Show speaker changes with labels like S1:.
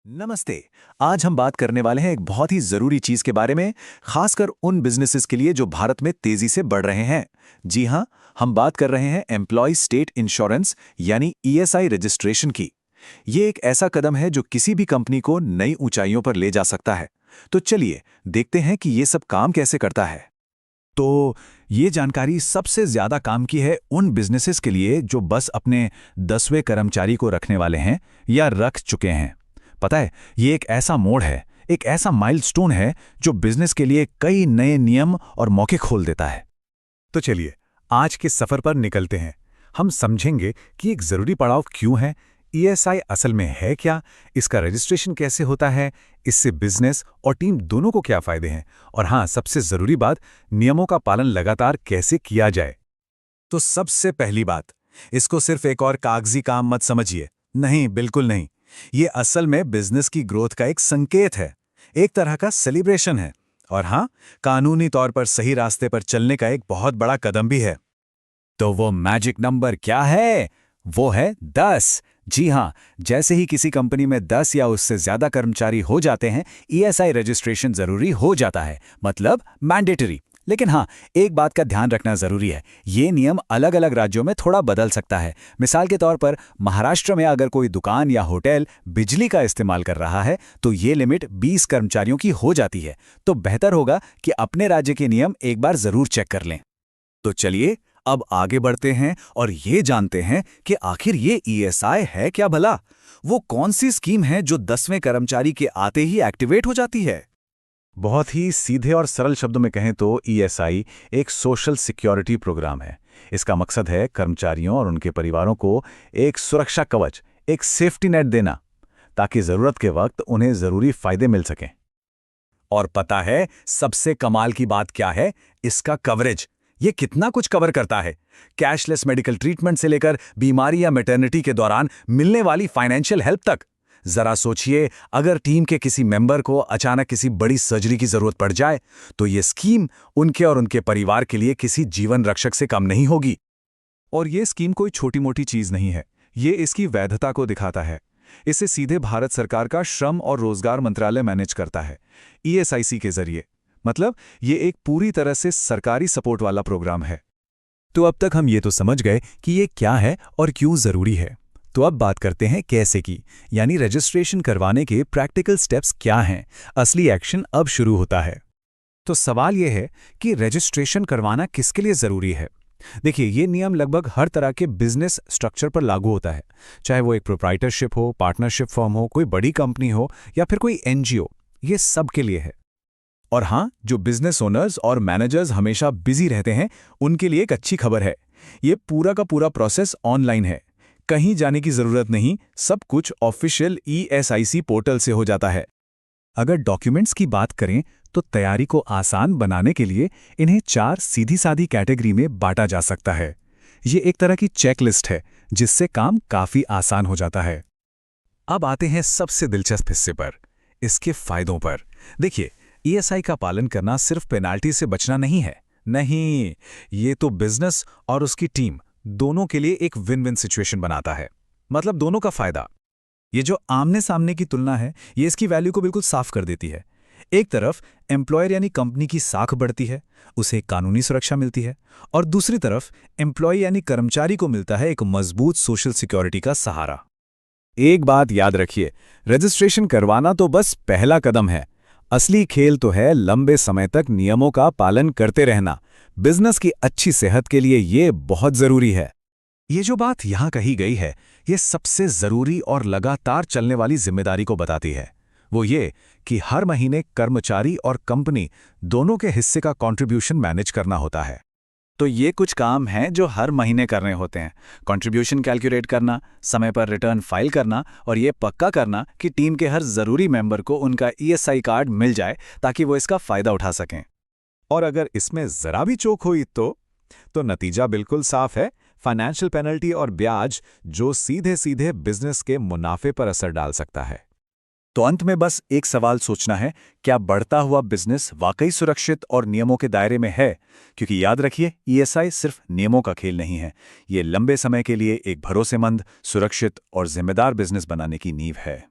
S1: नमस्ते। आज हम बात करने वाले हैं एक बहुत ही जरूरी चीज के बारे में, खासकर उन बिजनेसेस के लिए जो भारत में तेजी से बढ़ रहे हैं। जी हां, हम बात कर रहे हैं एम्प्लॉय स्टेट इंश्योरेंस यानी ईएसआई रजिस्ट्रेशन की। ये एक ऐसा कदम है जो किसी भी कंपनी को नई ऊंचाइयों पर ले जा सकता है। तो चलिए देखते हैं कि ये सब काम कैसे करता है। तो ये जानकारी सबसे ज्यादा काम की है उन बिजनेसेस के लिए जो बस अपने 10वें कर्मचारी को रखने वाले हैं या रख चुके हैं। पता है, ये एक ऐसा मोड़ है, एक ऐसा माइलस्टोन है जो बिजनेस के लिए कई नए नियम और मौके खोल देता है। तो चलिए आज के सफर पर निकलते हैं। हम समझेंगे कि एक जरूरी पड़ाव क्यों है, ईएसआई असल में है क्या, इसका रजिस्ट्रेशन कैसे होता है, इससे बिजनेस और टीम दोनों को क्या फायदे हैं, और हाँ, सबसे जरूरी बात, नियमों का पालन लगातार कैसे किया जाए। तो सबसे पहली बात, इसको सिर्फ एक और कागजी काम मत समझिए। नहीं, बिल्कुल नहीं। ये असल में बिजनेस की ग्रोथ का एक संकेत है, एक तरह का सेलिब्रेशन है, और हाँ, कानूनी तौर पर सही रास्ते पर चलने का एक बहुत बड़ा कदम भी है। तो वो मैजिक नंबर क्या है? वो है 10। जी हाँ, जैसे ही किसी कंपनी में 10 या उससे ज्यादा कर्मचारी हो जाते हैं, ईएसआई रजिस्ट्रेशन जरूरी हो जाता है, मतलब मैंडेटरी। लेकिन हाँ, एक बात का ध्यान रखना जरूरी है, ये नियम अलग अलग राज्यों में थोड़ा बदल सकता है। मिसाल के तौर पर महाराष्ट्र में अगर कोई दुकान या होटल बिजली का इस्तेमाल कर रहा है तो ये लिमिट 20 कर्मचारियों की हो जाती है। तो बेहतर होगा कि अपने राज्य के नियम एक बार जरूर चेक कर लें। तो चलिए अब आगे बढ़ते हैं और ये जानते हैं कि आखिर ये ईएसआई है क्या भला। वो कौन सी स्कीम है जो 10वें कर्मचारी के आते ही एक्टिवेट हो जाती है? बहुत ही सीधे और सरल शब्दों में कहें तो ईएसआई एक सोशल सिक्योरिटी प्रोग्राम है। इसका मकसद है कर्मचारियों और उनके परिवारों को एक सुरक्षा कवच, एक सेफ्टी नेट देना, ताकि जरूरत के वक्त उन्हें जरूरी फायदे मिल सकें। और पता है सबसे कमाल की बात क्या है? इसका कवरेज। ये कितना कुछ कवर करता है, कैशलेस मेडिकल ट्रीटमेंट से लेकर बीमारी या मैटरनिटी के दौरान मिलने वाली फाइनेंशियल हेल्प तक। जरा सोचिए, अगर टीम के किसी मेंबर को अचानक किसी बड़ी सर्जरी की जरूरत पड़ जाए तो ये स्कीम उनके और उनके परिवार के लिए किसी जीवन रक्षक से कम नहीं होगी। और ये स्कीम कोई छोटी मोटी चीज नहीं है, ये इसकी वैधता को दिखाता है। इसे सीधे भारत सरकार का श्रम और रोजगार मंत्रालय मैनेज करता है, ईएसआईसी के जरिए। मतलब ये एक पूरी तरह से सरकारी सपोर्ट वाला प्रोग्राम है। तो अब तक हम ये तो समझ गए कि ये क्या है और क्यों जरूरी है। तो अब बात करते हैं कैसे की, यानी रजिस्ट्रेशन करवाने के प्रैक्टिकल स्टेप्स क्या हैं। असली एक्शन अब शुरू होता है। तो सवाल यह है कि रजिस्ट्रेशन करवाना किसके लिए जरूरी है। देखिए, ये नियम लगभग हर तरह के बिजनेस स्ट्रक्चर पर लागू होता है, चाहे वो एक प्रोप्राइटरशिप हो, पार्टनरशिप फर्म हो, कोई बड़ी कंपनी हो या फिर कोई एनजीओ, ये सब के लिए है। और हाँ, जो बिजनेस ओनर्स और मैनेजर्स हमेशा बिजी रहते हैं, उनके लिए एक अच्छी खबर है। ये पूरा का पूरा प्रोसेस ऑनलाइन है, कहीं जाने की जरूरत नहीं, सब कुछ ऑफिशियल ईएसआईसी पोर्टल से हो जाता है। अगर डॉक्यूमेंट्स की बात करें तो तैयारी को आसान बनाने के लिए इन्हें 4 सीधी सादी कैटेगरी में बांटा जा सकता है। ये एक तरह की चेकलिस्ट है जिससे काम काफी आसान हो जाता है। अब आते हैं सबसे दिलचस्प हिस्से पर, इसके फायदों पर। देखिए, ईएसआई का पालन करना सिर्फ पेनाल्टी से बचना नहीं है। नहीं, ये तो बिजनेस और उसकी टीम दोनों के लिए एक विन विन सिचुएशन बनाता है। मतलब दोनों का फायदा। ये जो आमने सामने की तुलना है, ये इसकी वैल्यू को बिल्कुल साफ कर देती है। एक तरफ एम्प्लॉयर यानी कंपनी की साख बढ़ती है, उसे कानूनी सुरक्षा मिलती है, और दूसरी तरफ एम्प्लॉय यानी कर्मचारी को मिलता है एक मजबूत सोशल सिक्योरिटी का सहारा। एक बात याद रखिए, रजिस्ट्रेशन करवाना तो बस पहला कदम है। असली खेल तो है लंबे समय तक नियमों का पालन करते रहना। बिजनेस की अच्छी सेहत के लिए ये बहुत जरूरी है। ये जो बात यहां कही गई है, ये सबसे जरूरी और लगातार चलने वाली जिम्मेदारी को बताती है। वो ये कि हर महीने कर्मचारी और कंपनी दोनों के हिस्से का कंट्रीब्यूशन मैनेज करना होता है। तो ये कुछ काम हैं जो हर महीने करने होते हैं। कंट्रीब्यूशन कैलकुलेट करना, समय पर रिटर्न फाइल करना, और ये पक्का करना कि टीम के हर जरूरी मेंबर को उनका ईएसआई कार्ड मिल जाए ताकि वो इसका फायदा उठा सकें। और अगर इसमें जरा भी चूक हुई तो नतीजा बिल्कुल साफ है, फाइनेंशियल पेनल्टी और ब्याज जो सीधे सीधे बिजनेस के मुनाफे पर असर डाल सकता है। तो अंत में बस एक सवाल सोचना है, क्या बढ़ता हुआ बिजनेस वाकई सुरक्षित और नियमों के दायरे में है? क्योंकि याद रखिए, ईएसआई सिर्फ नियमों का खेल नहीं है, ये लंबे समय के लिए एक भरोसेमंद, सुरक्षित और जिम्मेदार बिजनेस बनाने की नींव है।